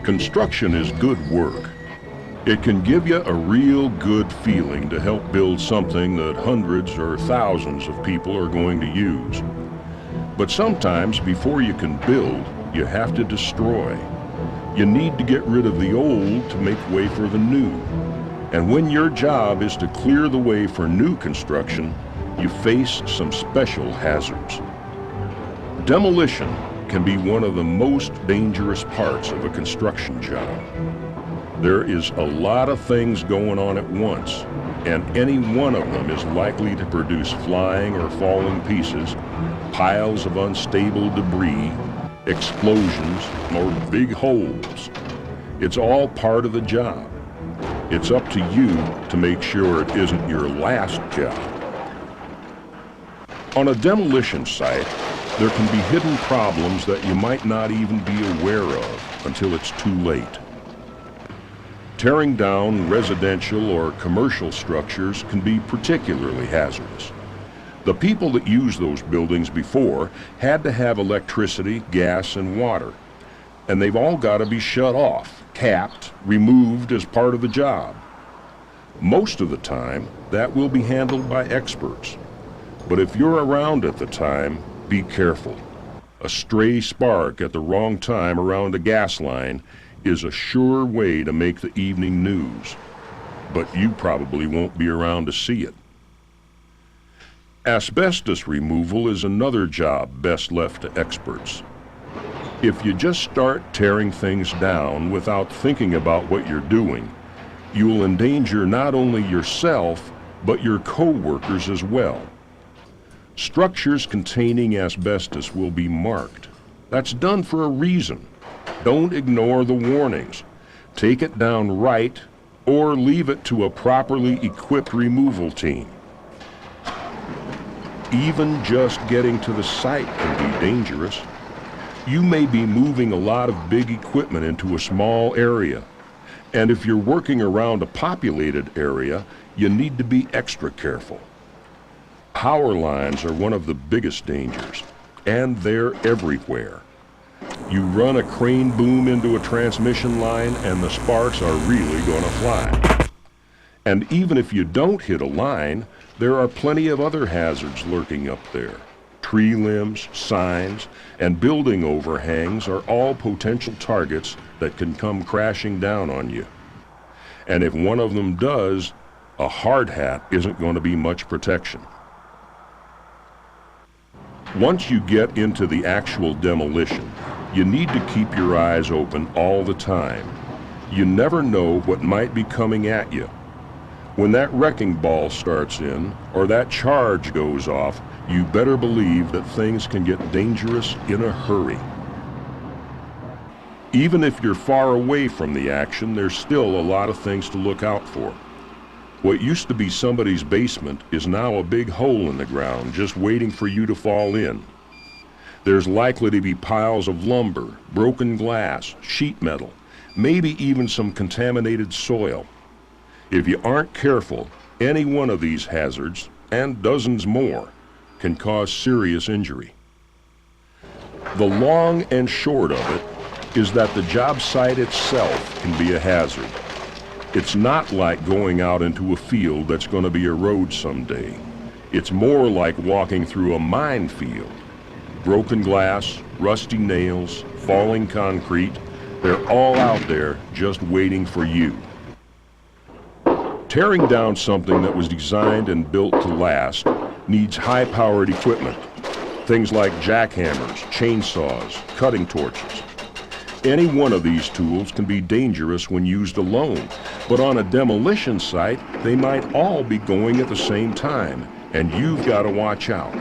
Construction is good work. It can give you a real good feeling to help build something that hundreds or thousands of people are going to use. But sometimes before you can build, you have to destroy. You need to get rid of the old to make way for the new. And when your job is to clear the way for new construction, you face some special hazards. Demolition can be one of the most dangerous parts of a construction job. There is a lot of things going on at once, and any one of them is likely to produce flying or falling pieces, piles of unstable debris, explosions, or big holes. It's all part of the job. It's up to you to make sure it isn't your last job. On a demolition site, there can be hidden problems that you might not even be aware of until it's too late. Tearing down residential or commercial structures can be particularly hazardous. The people that used those buildings before had to have electricity, gas, and water, and they've all got to be shut off, capped, removed as part of the job. Most of the time, that will be handled by experts. But if you're around at the time, be careful. A stray spark at the wrong time around a gas line is a sure way to make the evening news, but you probably won't be around to see it. Asbestos removal is another job best left to experts. If you just start tearing things down without thinking about what you're doing, you will endanger not only yourself, but your co-workers as well. Structures containing asbestos will be marked. That's done for a reason. Don't ignore the warnings. Take it down right, or leave it to a properly equipped removal team. Even just getting to the site can be dangerous. You may be moving a lot of big equipment into a small area, and if you're working around a populated area, you need to be extra careful. Power lines are one of the biggest dangers, and they're everywhere. You run a crane boom into a transmission line and the sparks are really gonna fly. And even if you don't hit a line, there are plenty of other hazards lurking up there. Tree limbs, signs, and building overhangs are all potential targets that can come crashing down on you. And if one of them does, a hard hat isn't going to be much protection. Once you get into the actual demolition, you need to keep your eyes open all the time. You never know what might be coming at you. When that wrecking ball starts in, or that charge goes off, you better believe that things can get dangerous in a hurry. Even if you're far away from the action, there's still a lot of things to look out for. What used to be somebody's basement is now a big hole in the ground just waiting for you to fall in. There's likely to be piles of lumber, broken glass, sheet metal, maybe even some contaminated soil. If you aren't careful, any one of these hazards, and dozens more, can cause serious injury. The long and short of it is that the job site itself can be a hazard. It's not like going out into a field that's going to be a road someday. It's more like walking through a minefield. Broken glass, rusty nails, falling concrete, they're all out there just waiting for you. Tearing down something that was designed and built to last needs high-powered equipment. Things like jackhammers, chainsaws, cutting torches. Any one of these tools can be dangerous when used alone, but on a demolition site, they might all be going at the same time, and you've got to watch out.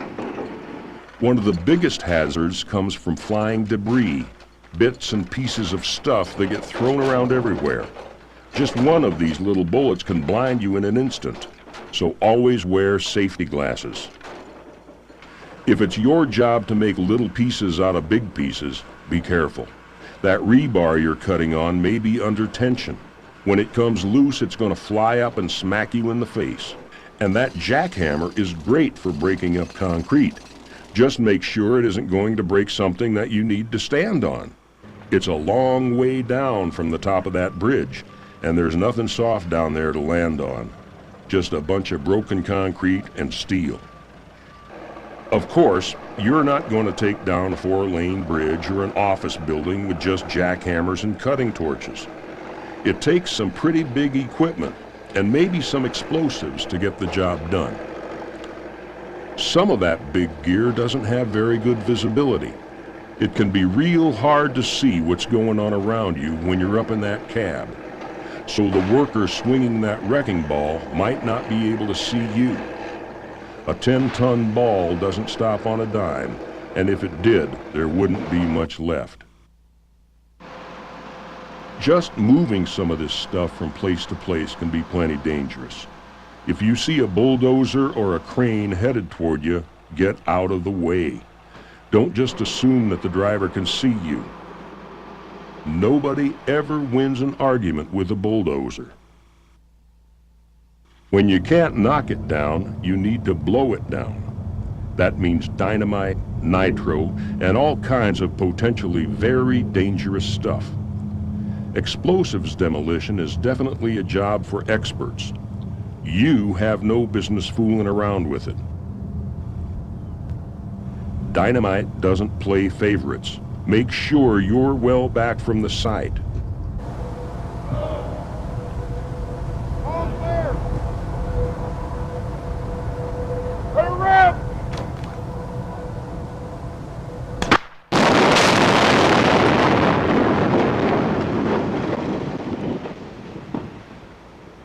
One of the biggest hazards comes from flying debris, bits and pieces of stuff that get thrown around everywhere. Just one of these little bullets can blind you in an instant, so always wear safety glasses. If it's your job to make little pieces out of big pieces, be careful. That rebar you're cutting on may be under tension. When it comes loose, it's going to fly up and smack you in the face. And that jackhammer is great for breaking up concrete. Just make sure it isn't going to break something that you need to stand on. It's a long way down from the top of that bridge, and there's nothing soft down there to land on. Just a bunch of broken concrete and steel. Of course, you're not going to take down a 4-lane bridge or an office building with just jackhammers and cutting torches. It takes some pretty big equipment and maybe some explosives to get the job done. Some of that big gear doesn't have very good visibility. It can be real hard to see what's going on around you when you're up in that cab. So the worker swinging that wrecking ball might not be able to see you. A 10-ton ball doesn't stop on a dime, and if it did, there wouldn't be much left. Just moving some of this stuff from place to place can be plenty dangerous. If you see a bulldozer or a crane headed toward you, get out of the way. Don't just assume that the driver can see you. Nobody ever wins an argument with a bulldozer. When you can't knock it down, you need to blow it down. That means dynamite, nitro, and all kinds of potentially very dangerous stuff. Explosives demolition is definitely a job for experts. You have no business fooling around with it. Dynamite doesn't play favorites. Make sure you're well back from the site.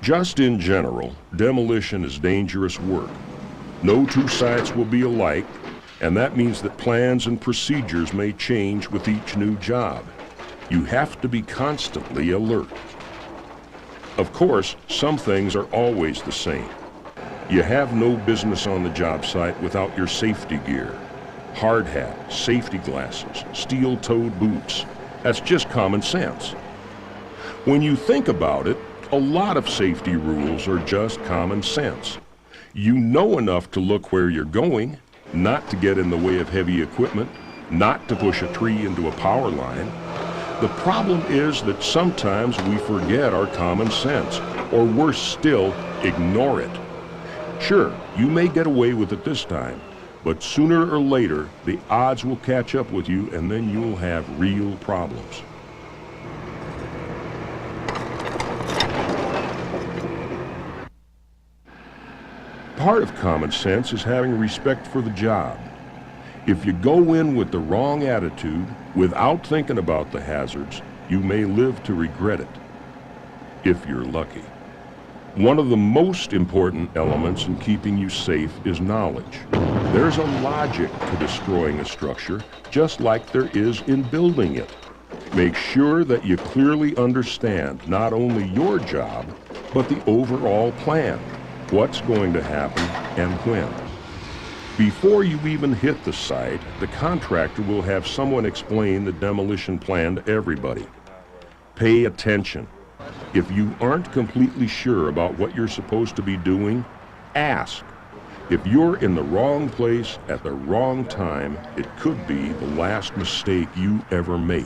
Just in general, demolition is dangerous work. No two sites will be alike, and that means that plans and procedures may change with each new job. You have to be constantly alert. Of course, some things are always the same. You have no business on the job site without your safety gear. Hard hat, safety glasses, steel-toed boots. That's just common sense. When you think about it, a lot of safety rules are just common sense. You know enough to look where you're going, not to get in the way of heavy equipment, not to push a tree into a power line. The problem is that sometimes we forget our common sense, or worse still, ignore it. Sure, you may get away with it this time, but sooner or later, the odds will catch up with you, and then you'll have real problems. Part of common sense is having respect for the job. If you go in with the wrong attitude, without thinking about the hazards, you may live to regret it, if you're lucky. One of the most important elements in keeping you safe is knowledge. There's a logic to destroying a structure, just like there is in building it. Make sure that you clearly understand not only your job, but the overall plan. What's going to happen and when. Before you even hit the site, the contractor will have someone explain the demolition plan to everybody. Pay attention. If you aren't completely sure about what you're supposed to be doing, ask. If you're in the wrong place at the wrong time, it could be the last mistake you ever make.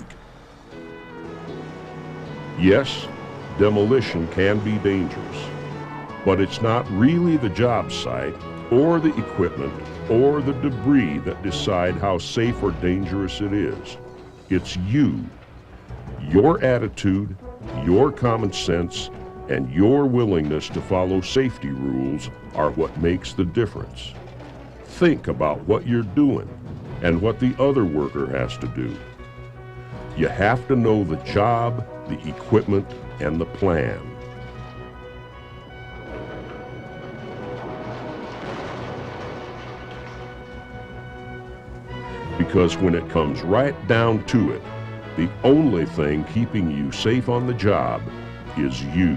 Yes, demolition can be dangerous. But it's not really the job site, or the equipment, or the debris that decide how safe or dangerous it is. It's you. Your attitude, your common sense, and your willingness to follow safety rules are what makes the difference. Think about what you're doing and what the other worker has to do. You have to know the job, the equipment, and the plan. Because when it comes right down to it, the only thing keeping you safe on the job is you.